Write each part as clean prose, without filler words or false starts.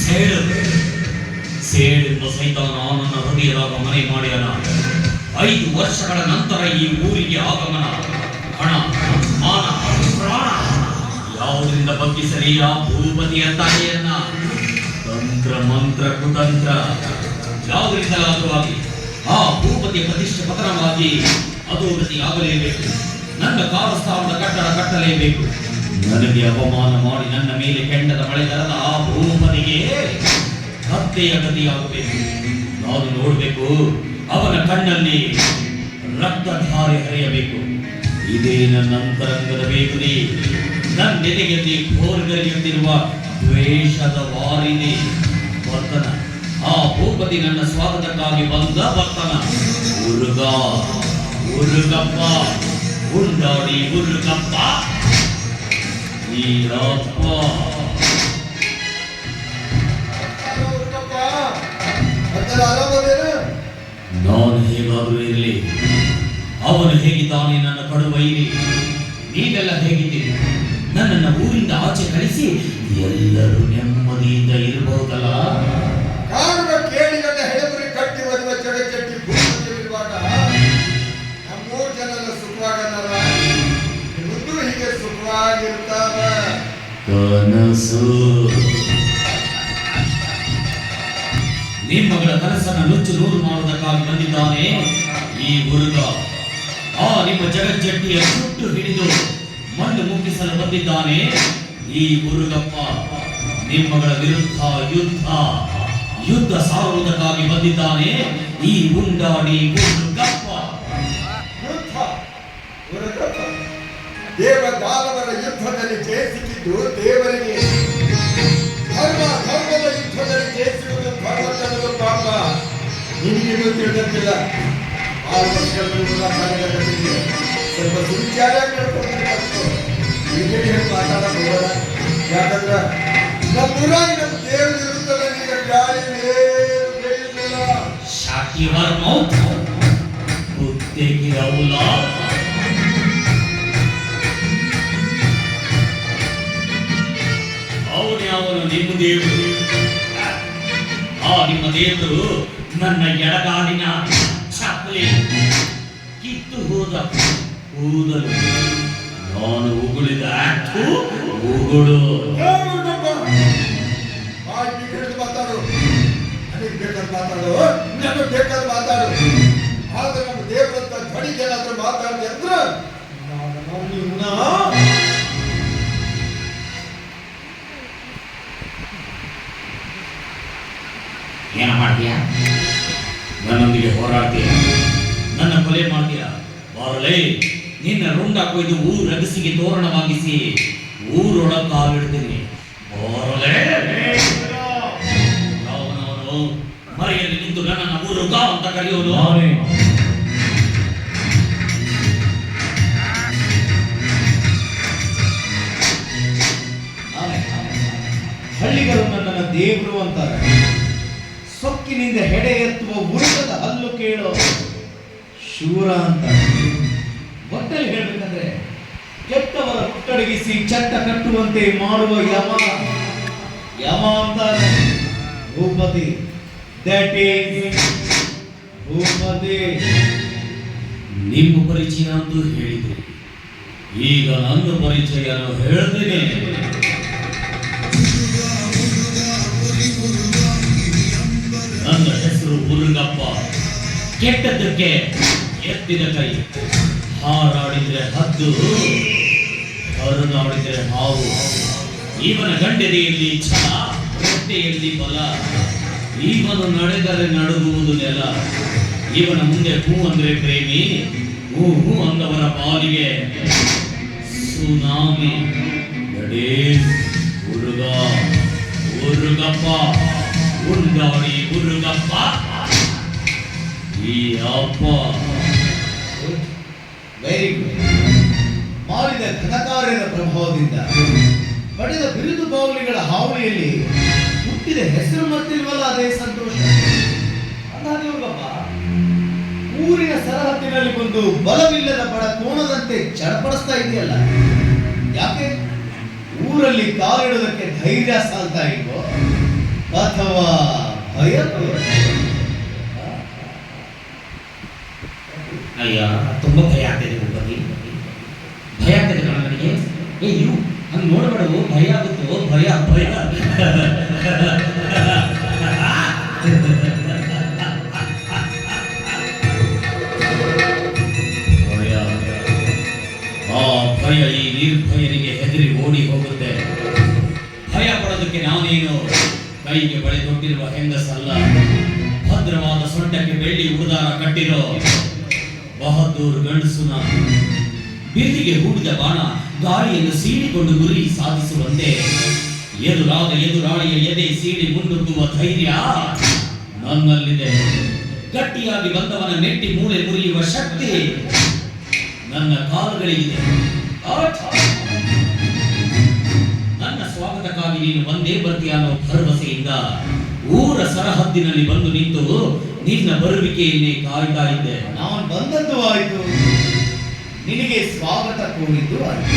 ಸೇಡು ಸೇಡಿಂದ ಸೈತಾನ ನನ್ನ ಹೃದಯದಾಗ ಮನೆ ಮಾಡ್ಯಾನ. 5 ವರ್ಷಗಳ ನಂತರ ಈ ಊರಿಗೆ ಆಗಮನ. ಹಣ, ಮಾನ, ಪ್ರಾಣ ಯಾವುದರಿಂದ ಬಗ್ಗಿಸಲಿ ಆ ಭೂಪತಿಯ ತಾಯಿಯನ್ನ? ತಂತ್ರ ಮಂತ್ರ ಕುತಂತ್ರ ಯಾವುದರಿಂದಲಾದರೂ ಆಗಿ ಆ ಭೂಪತಿಯ ಪ್ರತಿಷ್ಠೆ ಪತನವಾಗಿ ಅಧೋಗತಿ ಆಗಲೇಬೇಕು. ನನ್ನ ಕಾಲಸ್ಥಾನದ ಕಟ್ಟಡ ಕಟ್ಟಲೇಬೇಕು. ನನಗೆ ಅವಮಾನ ಮಾಡಿ ನನ್ನ ಮೇಲೆ ಕೆಂಡದ ಮಳೆ ತರದ ಆ ಭೂಪತಿಗೆ ಹತ್ಯೆಯ ಗತಿಯಾಗಬೇಕು. ನಾನು ನೋಡಬೇಕು, ಅವನ ಕಣ್ಣಲ್ಲಿ ರಕ್ತಧಾರೆ ಹರಿಯಬೇಕು. ಇದೇ ನನ್ನ ಅಂತರಂಗದ ಬೇಗುದಿ. ನನ್ನ ಎದೆಯಲ್ಲಿ ಘೋರಗರಿಯುತ್ತಿರುವ ದ್ವೇಷದ ವಾರಿದೆ ವರ್ತನ. ಆ ಭೂಪತಿ ನನ್ನ ಸ್ವಾಗತಕ್ಕಾಗಿ ಬಂದ ವರ್ತನ. ಉರುಗಪ್ಪ ಉಂಡಾಡಿ ಉರುಗಪ್ಪ ಈ ಅಪ್ಪ. ನಾನು ಹೇಗಾದರೂ ಇರಲಿ, ಅವನು ಹೇಗಿದ್ದಾನೆ ನನ್ನ ಕಡುವೈರಿ. ನೀವೆಲ್ಲ ಹೇಗಿದ್ದೀರಿ? ನನ್ನನ್ನು ಊರಿಂದ ಆಚೆ ಕಳಿಸಿ ಎಲ್ಲರೂ ನೆಮ್ಮದಿಯಿಂದ ಇರಬಹುದಲ್ಲ? ಕಾಡುವ ಕೇಳಿಗಂಡ ಹೆಡಬರಿ ಕಟ್ಟಿ ಬರುವ ಚಡಚಟ್ಟಿ ಭೂಮಿಯಲ್ಲಿರುವಾಗ ನಮ್ಮೂರು ಜನರ ಸುಖವಾಗಲ್ಲ. ಮುಂದೂ ಹೀಗೆ ಸುಖವಾಗಿರ್ತಾವ. ಕನಸು ನಿಮ್ಮಗಳ ಕನಸನ್ನು ನುಚ್ಚು ನೂರು ಮಾಡುವುದಕ್ಕಾಗಿ ಬಂದಿದ್ದಾನೆ ಈ ಹುಡುಗ. ಆ ನಿಮ್ಮ ಜಗಜ್ಜಟ್ಟಿಯ ಸುಟ್ಟು ಹಿಡಿದು ಮಣ್ಣು ಮುಟ್ಟಿಸಲು ಬಂದಿದ್ದಾನೆ ಈ ಹುಡುಗಪ್ಪ. ನಿಮ್ಮಗಳ ವಿರುದ್ಧ ಯುದ್ಧ ಸಾರುವುದಕ್ಕಾಗಿ ಬಂದಿದ್ದಾನೆ ಈ ಉಂಡಾಡಿ ಹುಡುಗಪ್ಪ. ದೇವ ದಾನವರ ಯುದ್ಧದಲ್ಲಿ ಜಯಿಸಿದ್ದು ದೇವರಿಗೆ, ಧರ್ಮದ ಯುದ್ಧದಲ್ಲಿ ಜಯಿಸುವುದು ಭಗವಂತನದು. ಪಾಪ ನಿನಗಿನ್ನೂ ತಿಳಿದಂತಿಲ್ಲ. 6 ವರ್ಷಗಳ ಸ್ವಲ್ಪ ಸುಚಾರ ಮಾತಾಡೋಣ. ಯಾಕಂದ್ರೆ ನಮ್ಮೂರಾಗಿ ನಮ್ಮ ದೇವರು ಇರುತ್ತದೆ. ಈಗ ಗಾಳಿ ಅವನು ನಿಮ್ಮ ದೇವರು. ಆ ನಿಮ್ಮ ದೇವರು ನನ್ನ ಎಡಗಾಲಿನ ಚಪ್ಪಲಿ ಕಿತ್ತು ಹೋದ ಕೂದಲು. ನಾನು ಉಗುಳಿದ ಉಗುಳು. ಮಾತಾಡು, ನನಗೆ ಬೇಕಾದ ಮಾತಾಡು, ನನಗೆ ಬೇಕಾದ ಮಾತಾಡು. ಆದ್ರೆ ನಮ್ಮ ದೇವರಂತ ಧ್ವನಿಗೆ ಏನಾದ್ರೂ ಮಾತಾಡಿದೆ ಅಂದ್ರೆ ಏನ ಮಾಡ್ತೀಯ? ನನ್ನೊಂದಿಗೆ ಹೋರಾಡ್ತೀಯ? ನನ್ನ ಕೊಲೆ ಮಾಡ್ತೀಯ? ಬಾರಲೇ, ನಿನ್ನ ರುಂಡ ಕೊಯ್ದು ಊರಗಸಿಗೆ ತೋರಣವಾಗಿಸಿ ಊರೊಳ ಕಾಲಿಡ್ತೀನಿ. ಬಾರಲೇ. ಅವನವನು ಮರೆಯಲ್ಲಿ ನಿಂತು ನನ್ನನ್ನು ಊರುಗ ಅಂತ ಕರೆಯೋನು. ಹಳ್ಳಿಗರು ನನ್ನನ್ನು ದೇವರು ಅಂತಾರೆ. ಸೊಕ್ಕಿನಿಂದ ಹೆಡೆ ಎತ್ತುವ ಉರುಗದ ಹಲ್ಲು ಕೇಳೋ ಶೂರ ಅಂತ. ಒಟ್ಟಲ್ಲಿ ಹೇಳ್ಬೇಕಂದ್ರೆ ಕೆಟ್ಟವರ ಹುಟ್ಟಡಗಿಸಿ ಚಟ್ಟ ಕಟ್ಟುವಂತೆ ಮಾಡುವ ಯಮ ಅಂತಾರೆ ಭೂಪತಿ. ದಟ್ ಈಸ್ ಭೂಪತಿ. ನಿಮ್ಮ ಪರಿಚಯ ಅಂತೂ ಹೇಳಿದ್ರಿ, ಈಗ ನನ್ನ ಪರಿಚಯ ಹೇಳ್ತೇನೆ. ನನ್ನ ಹೆಸರು ಉರುಗಪ್ಪ. ಕೆಟ್ಟದ್ದಕ್ಕೆ ಎತ್ತಿದ ಕೈ, ಹಾರಾಡಿದ್ರೆ ಹದ್ದು, ಹರಿದಾಡಿದ್ರೆ ಹಾವು. ಇವನ ಗಂಡೆದೆಯಲ್ಲಿ ಛಲ, ಹೊಟ್ಟೆಯಲ್ಲಿ ಬಲ. ಇವನು ನಡೆದರೆ ನಡುಗುವುದು ನೆಲ. ಇವನ ಮುಂದೆ ಹೂ ಅಂದ್ರೆ ಪ್ರೇಮಿ, ಹೂ ಅಂದವರ ಪಾಲಿಗೆ ಸುನಾಮಿ. ಉರುಗಪ್ಪ ಉಂಡಾಡಿ ಉರುಗಪ್ಪ ಈ ಅಪ್ಪ. Very good. ಮಾಡಿದ ಘನಕಾರ್ಯದ ಪ್ರಭಾವದಿಂದ ಪಡೆದ ಬಿರುದು ಬಾವುಲಿಗಳ ಹಾವಳಿಯಲ್ಲಿ ಹುಟ್ಟಿದ ಹೆಸರು ಮರ್ತಿಲ್ವಲ್ಲ, ಅದೇ ಸಂತೋಷ. ಅದಾದೇವಪ್ಪ, ಊರಿನ ಸರಹದ್ದಿನಲ್ಲಿ ಬಂದು ಬಲವಿಲ್ಲದ ಬಡ ಕೋಣದಂತೆ ಚಡಪಡಿಸ್ತಾ ಇದೆಯಲ್ಲ, ಯಾಕೆ? ಊರಲ್ಲಿ ಕಾಲಿಡೋದಕ್ಕೆ ಧೈರ್ಯ ಸಾಲ್ತಾ ಇಲ್ವೋ? ಅಥವಾ ಭಯ? ಅಯ್ಯ, ತುಂಬಾ ಭಯ ಆಗ್ತಿದೆ ಭೂಪತಿ. ಭಯ ಆಗ್ತಿದೆ ಕಣ ನನಗೆ. ಏ ನೀವು ಹಂಗೆ ನೋಡಬೇಡವು, ಭಯ ಆಗುತ್ತೋ, ಭಯ ಭಯ. ಭಯ, ಆ ಭಯ ಈ ನಿರ್ಭಯನಿಗೆ ಹೆದರಿ ಓಡಿ ಹೋಗುತ್ತೆ. ಭಯ ಪಡೋದಕ್ಕೆ ನಾನೇನು ಕೈಗೆ ಬಳೆ ತೊಟ್ಟಿರುವ ಹೆಂಗಸಲ್ಲ, ಭದ್ರವಾದ ಸೊಂಟಕ್ಕೆ ಬೆಳ್ಳಿ ಉಡುದಾರ ಕಟ್ಟಿರೋ ಬಹದ್ದೂರ್ ಗಂಡಸು ನಾನು. ಬಿಲ್ಲಿಗೆ ಹೂಡಿದ ಬಾಣ ಗಾಳಿಯನ್ನು ಸೀಳಿಕೊಂಡು ಗುರಿ ಸಾಧಿಸುವಂತೆ ಎದುರಾಳಿಯ ಎದೆ ಸೀಳಿ ಮುನ್ನುಗ್ಗುವ ಧೈರ್ಯ ನನ್ನಲ್ಲಿದೆ. ಗಟ್ಟಿಯಾಗಿ ಬಂದವನ ಮೆಟ್ಟಿ ಮೂಳೆ ಮುರಿಯುವ ಶಕ್ತಿ ನನ್ನ ಕಾಲುಗಳಿಗಿದೆ. ನನ್ನ ಸ್ವಾಗತಕ್ಕಾಗಿ ನೀನು ಒಂದೇ ಬರ್ತೀಯ ಅನ್ನೋ ಭರವಸೆಯಿಂದ ಊರ ಸರಹದ್ದಿನಲ್ಲಿ ಬಂದು ನಿಂತು ನಿನ್ನ ಬರುವಿಕೆಯನ್ನೇ ಕಾಯ್ತಾ ಇದ್ದೆ. ನಾನು ಬಂದದ್ದು ಆಯಿತು, ನಿನಗೆ ಸ್ವಾಗತ ಕೋರಿದ್ದು ಆಯಿತು.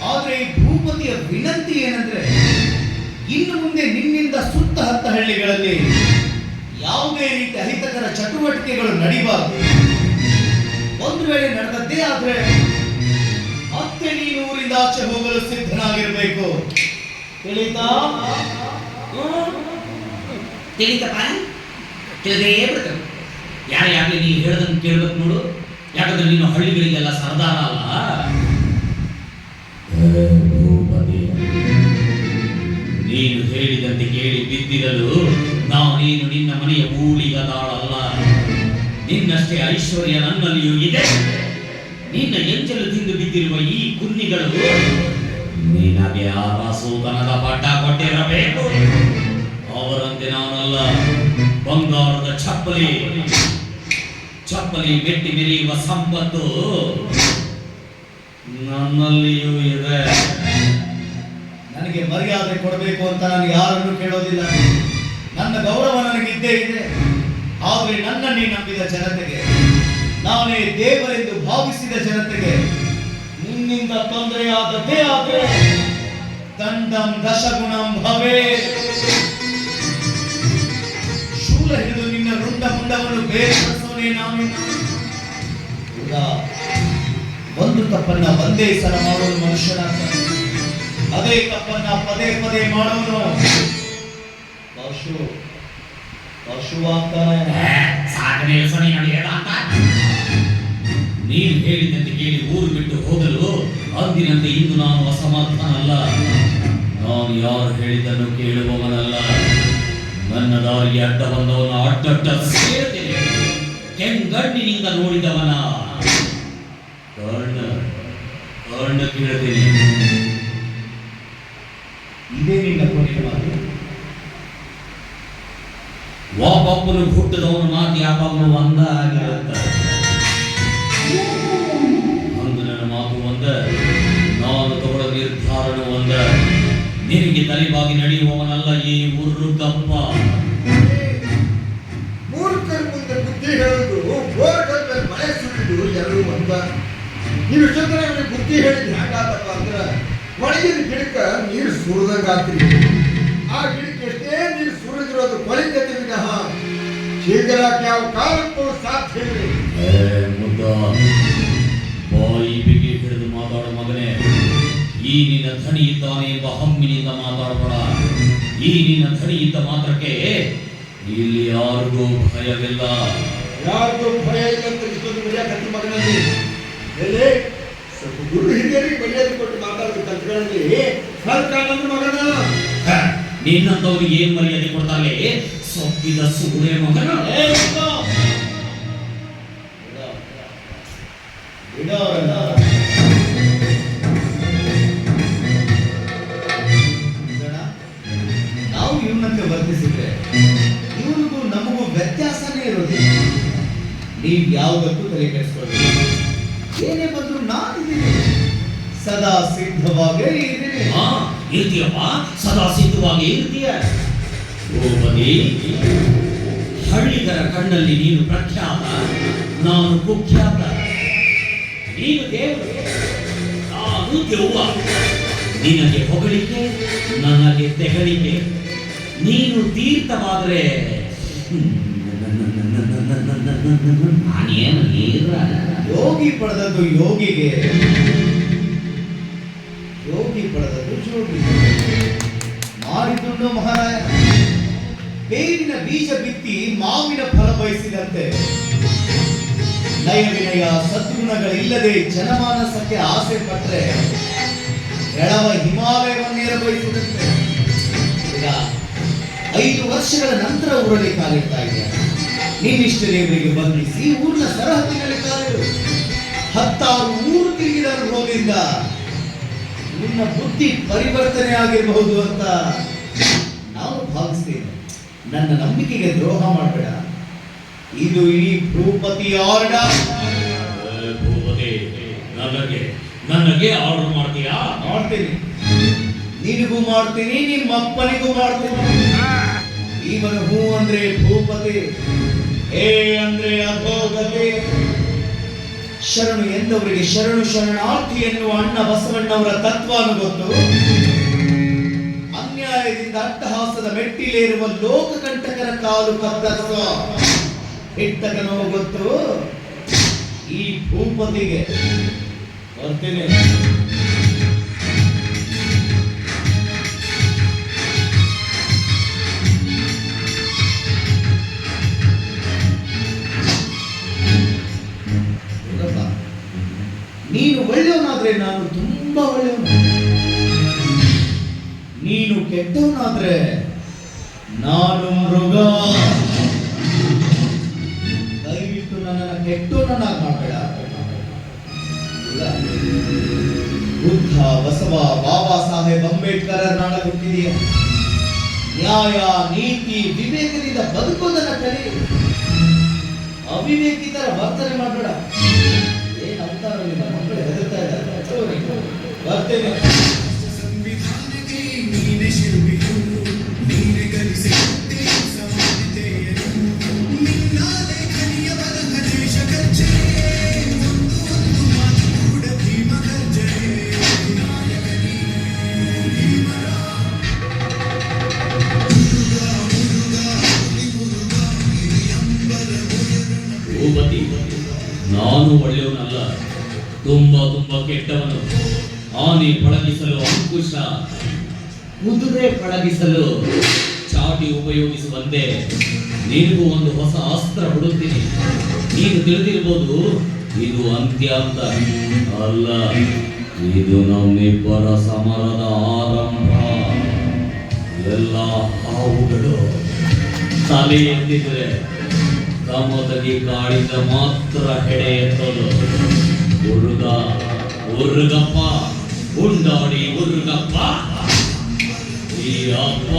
ಆದರೆ ಈ ಭೂಪತಿಯ ವಿನಂತಿ ಏನಂದ್ರೆ, ಇನ್ನು ಮುಂದೆ ನಿನ್ನಿಂದ ಸುತ್ತ ಹತ್ತ ಹಳ್ಳಿಗಳಲ್ಲಿ ಯಾವುದೇ ರೀತಿ ಅಹಿತಕರ ಚಟುವಟಿಕೆಗಳು ನಡೀಬಾರದು. ಒಂದು ವೇಳೆ ನಡೆದದ್ದೇ ಆದ್ರೆ ಮತ್ತೆ ನೀನು ಊರಿಂದ ಆಚೆ ಹೋಗಲು ಸಿದ್ಧನಾಗಿರ್ಬೇಕು. ತಿಳಿತಾ? ತಿಳಿತಪ್ಪ, ತಿಳಿದೇ ಬಿಡ್ತೇನೆ. ಯಾರೇ ನೀನು ಹೇಳ್ದಂಗೆ ಕೇಳ್ಬೇಕು ನೋಡು. ಯಾಕಂದ್ರೆ ನೀನು ಹಳ್ಳಿಗಳಿಗೆಲ್ಲ ಸರದಾರ ಅಲ್ಲ. ನೀನು ಹೇಳಿದಂತೆ ಕೇಳಿ ಬಿದ್ದಿರಲು ನಾನೇನು ನಿನ್ನ ಮನೆಯ ಊಳಿಗದಾಳಲ್ಲ. ನಿನ್ನಷ್ಟೇ ಐಶ್ವರ್ಯ ನನ್ನಲ್ಲಿಯೂ ಇದೆ. ನಿನ್ನ ಎಂಜಲು ತಿಂದು ಬಿದ್ದಿರುವ ಈ ಕುನ್ನಿಗಳು ನಿನಗೆ ಆರಾಸೂತನದ ಪಟ್ಟ ಕೊಟ್ಟಿರಬೇಕು. ಅವರಂತೆ ನಾನಲ್ಲ. ಬಂಗಾರದ ಚಪ್ಪಲಿ ಮೆಟ್ಟಿ ಮೆರೆಯುವ ಸಂಪತ್ತು ನನ್ನಲ್ಲಿಯೂ ಇದೆ. ನನಗೆ ಮರ್ಯಾದೆ ಕೊಡಬೇಕು ಅಂತ ನಾನು ಯಾರನ್ನು ಕೇಳೋದಿಲ್ಲ. ನನ್ನ ಗೌರವ ನನಗಿದ್ದೇ ಇದೆ. ಆದರೆ ನನ್ನನ್ನೇ ನಂಬಿದ ಜನತೆಗೆ, ನಾನೇ ದೇವರೆಂದು ಭಾವಿಸಿದ ಜನತೆಗೆ ನಿನ್ನಿಂದ ತೊಂದರೆಯಾದದ್ದೇ ಆದರೆ ದಂಡಂ ದಶಗುಣಂ ಭವೇ. ಶೂಲ ಹಿಡಿದು ನಿನ್ನ ರುಂಡ ಮುಂಡವನ್ನು ಬೇರ್ಪಡಿಸೋನೇ ನಾನೇ. ಒಂದು ತಪ್ಪನ್ನ ಒಂದೇ ಸಲ ಮಾಡೋನು ಮನುಷ್ಯನಾಗ್ತಾನೆ, ಅದೇ ತಪ್ಪನ್ನ ಪದೇ ಪದೇ ಮಾಡೋನು ಪಶುವಾಗ್ತಾನೆ. ನೀನು ಹೇಳಿದಂತೆ ಕೇಳಿ ಊರು ಬಿಟ್ಟು ಹೋಗಲು ಅಂದಿನಂತೆ ಇಂದು ನಾನು ಅಸಮರ್ಥನಲ್ಲ. ನಾನು ಯಾರು ಹೇಳಿದ್ದನ್ನು ಕೇಳುವವನಲ್ಲ. ನನ್ನ ದಾರಿಗೆ ಅಡ್ಡ ಬಂದವನ ಅಡ್ಡಡ್ಡ ಸೇರ್ತೇನೆ. ಕೆಂಗಣ್ಣಿನಿಂದ ನೋಡಿದವನ ಕರ್ಣ ಕೇಳ್ತೇನೆ. ಇದೇ ನಿನ್ನ ಕೊನೆಯ ಮಾತು. ಒಬ್ಬೊಬ್ಬನು ಹುಟ್ಟಿದವನ ಮಾತು ಯಾವಾಗಲೂ ಒಂದ ಆಗಿರುತ್ತ. ಅಂದು ನನ್ನ ಮಾತು ಒಂದ, ನಾನು ತಗೊಳ್ಳೋ ನಿರ್ಧಾರನು ಒಂದ. ನಿನಗೆ ತಲೆಬಾಗಿ ನಡೆಯುವವನಲ್ಲ ಈ ಊರು ಕಪ್ಪ. ಮೂರ್ಖರ ಮುಂದೆ ಬುದ್ಧಿ ಹೇಳುದು, ಬೋರ್ಗಲ್ ಮೇಲೆ ಮಳೆ ಸುರಿದು ಎಲ್ಲರೂ ಒಂದ. ನೀವು ಇಷ್ಟೊತ್ತನ ಬುದ್ಧಿ ಹೇಳಿದ್ರೆ ಹ್ಯಾಂಗಾತಪ್ಪ ಅಂದ್ರೆ, ಒಣಗಿದ ಗಿಡಕ್ಕೆ ನೀರು ಸುರಿದಂಗಾತ್ರಿ. ಆ ಗಿಡಕ್ಕೆ ಎಷ್ಟೇ ನೀರು ಸುರಿದಿರೋದು ಕೊಳಿತೈತಿ ವಿನಃ ಶೀಘ್ರಕ್ಕೆ ಯಾವ ಕಾಲಕ್ಕೂ ಸಾಧ್ಯ ಮುದ್ದ ಬಾಯಿ ಬಿಗಿ ಹಿಡಿದು ಮಾತಾಡೋ ಮಗನೇ. ಈ ನಿನ್ನ ಧನಿ ಇದ್ದಾನೆ ಎಂಬ ಹಮ್ಮಿನಿಂದ ಮಾತಾಡಬೇಡ. ಈ ನಿನ್ನ ಧನಿ ಇದ್ದ ಮಾತ್ರಕ್ಕೆ ಇಲ್ಲಿ ಯಾರಿಗೂ ಭಯವಿಲ್ಲ. ಯಾರಿಗೂ ಭಯ ಇಲ್ಲ ಅಂತ ಇಷ್ಟೊಂದು ಮರ್ಯಾದೆ ಮಗನಲ್ಲಿ ಎಲ್ಲಿ ಸ್ವಲ್ಪ ಗುರು ಹಿರಿಯರಿಗೆ ಮರ್ಯಾದೆ ಕೊಟ್ಟು ಮಾತಾಡೋದು ಕಲ್ತ್ಗಳಲ್ಲಿ ಸರ್ಕಾರ ನನ್ನ ಮಗನ. ನಿನ್ನಂತವ್ರಿಗೆ ಏನ್ ಮರ್ಯಾದೆ ಕೊಡ್ತಾರೆ? ಸೊಕ್ಕಿದ ಸುಗುಡೆ ಮಗನ. ನಾವು ಇವನಂತೆ ವರ್ತಿಸಿದ್ರೆ ಇವನಿಗೂ ನಮಗೂ ವ್ಯತ್ಯಾಸನೇ ಇರೋದಿಲ್ಲ. ನೀವು ಯಾವುದಕ್ಕೂ ತಲೆ ಕೆಡಿಸ್ಕೊಳ್ಬೇಕು. ಏನೇ ಬಂದ್ರು ನಾನಿದ್ದೀನಿ, ಸದಾ ಸಿದ್ಧವಾಗೇ ಇದ್ದೀನಿ. ಇರ್ತೀಯಪ್ಪ, ಸದಾ ಸಿದ್ಧವಾಗಿ ಇರ್ತೀಯ. ಹಳ್ಳಿಗರ ಕಣ್ಣಲ್ಲಿ ನೀನು ಪ್ರಖ್ಯಾತ, ನಾನು ಕುಖ್ಯಾತ. ನೀನು ದೇವರು, ನಾನು ದೆವ್ವ. ನಿನಗೆ ಹೊಗಳಿಕೆ, ನನಗೆ ತೆಗಳಿಕೆ. ನೀನು ತೀರ್ಥವಾದರೆ ನಾನೇನು ನೀರ ಯೋಗಿ ಪಡೆದದ್ದು ಯೋಗಿಗೆ, ಯೋಗಿ ಪಡೆದದ್ದು ಜೋಗಿ. ಮಾರಿದುಣ್ಣು ಮಹಾರಾಯ ಬೇವಿನ ಬೀಜ ಬಿತ್ತಿ ಮಾವಿನ ಫಲ ಬಯಸಿದಂತೆ ನಯ ವಿನಯ ಸದ್ಗುಣಗಳಿಲ್ಲದೆ ಜನಮಾನಸಕ್ಕೆ ಆಸೆ ಪಟ್ಟರೆ ಎಳವ ಹಿಮಾಲಯವನ್ನೇರ ಬಯಸಿದಂತೆ. ಈಗ 5 ವರ್ಷಗಳ ನಂತರ ಊರಲ್ಲಿ ಕಾಲಿಡ್ತಾ ಇದ್ದಾರೆ. ನಿನ್ನಿಷ್ಟ ದೇವರಿಗೆ ಬಂಧಿಸಿ ಊರಿನ ಸರಹದ್ದಿನಲ್ಲಿ ಕಾಲಿಡು. 16 ಊರು ತಿರುಗಿದ ಅನುಭವದಿಂದ ನಿನ್ನ ಬುದ್ಧಿ ಪರಿವರ್ತನೆ ಆಗಿರಬಹುದು ಅಂತ ನಾವು ಭಾವಿಸ್ತೇವೆ. ನನ್ನ ನಂಬಿಕೆಗೆ ದ್ರೋಹ ಮಾಡಬೇಡ. ಇದು ಈ ಭೂಪತಿ ಆರ್ಡರ್. ಭೂಪತಿ ನನಗೆ ಆರ್ಡರ್ ಮಾಡ್ತೀಯಾ? ಮಾಡ್ತೀನಿ, ನಿನಗೂ ಮಾಡ್ತೀನಿ, ನಿಮ್ಮ ಅಪ್ಪನಿಗೂ ಮಾಡ್ತೀನಿ. ಇವನು ಹೂ ಅಂದ್ರೆ ಭೂಪತಿ, ಏ ಅಂದ್ರೆ ಅಧೋಗತಿ. ಶರಣು ಎಂದವರಿಗೆ ಶರಣು ಶರಣಾರ್ಥಿ ಎನ್ನುವ ಅಣ್ಣ ಬಸವಣ್ಣವರ ತತ್ವನು ಗೊತ್ತು. ಅನ್ಯಾಯದಿಂದ ಅಟ್ಟಹಾಸದ ಮೆಟ್ಟಿಲೇರುವ ಲೋಕಕಂಟಕರ ಕಾಲು ಕತ್ತರಿಸುವ ಹಿಟ್ಟಕನೋ ಗೊತ್ತು ಈ ಭೂಪತಿಗೆ. ಬರ್ತೀನಿ. ನೀನು ಒಳ್ಳೆಯವನಾದ್ರೆ ನಾನು ತುಂಬಾ ಒಳ್ಳೆಯವನು, ನೀನು ಕೆಟ್ಟವನಾದ್ರೆ ನಾನು ಮೃಗ. ದಯವಿಟ್ಟು ನನ್ನನ್ನು ಕೆಟ್ಟವನನ್ನಾಗಿ ಮಾಡಬೇಡ. ಬುದ್ಧ, ಬಸವ, ಬಾಬಾ ಸಾಹೇಬ್ ಅಂಬೇಡ್ಕರ್ ನಾಳೆ ಹುಟ್ಟಿದೆಯಾ? ನ್ಯಾಯ, ನೀತಿ, ವಿವೇಕದಿಂದ ಬದುಕೋದನ್ನ ಕಲಿ. ಅವಿವೇಕಿ ತರ ವರ್ತನೆ ಮಾಡಬೇಡ. ಏನ್ ಅಂತಾರ ಮಕ್ಕಳು ಹೆದರ್ತಾ ಇದ್ದಾರೆ. ಬರ್ತೇನೆ. ಭೂಪತಿ, ನಾನು ಒಳ್ಳೆಯವನಲ್ಲ, ತುಂಬಾ ಕೆಟ್ಟವನು. ಆನೆ ಪಳಗಿಸಲು ಅಂಕುಶ, ಕುದುರೆ ಪಳಗಿಸಲು ಚಾಟಿ ಉಪಯೋಗಿಸುವಂತೆ ನಿನಗೂ ಒಂದು ಹೊಸ ಅಸ್ತ್ರ ಹುಡುಕ್ತೀನಿ. ನೀನು ತಿಳಿದಿರ್ಬೋದು, ಇದು ಅಂತ್ಯ ಅಂತ ಅಲ್ಲ, ಇದು ನಮ್ಮಿಬ್ಬರ ಸಮರದ ಆರಂಭ. ಎಲ್ಲ ಹಾವುಗಳು ತಲೆ ಎತ್ತಿದ್ರೆ ಕಮೋದಗಿ ಕಾಡಿದ ಮಾತ್ರ ಹೆಡೆ ಎತ್ತಲು. ಉರ್ಗಪ್ಪ ಉಂಡಾಡಿ ಉರ್ಗಪ್ಪ, ಈ ಅಪ್ಪ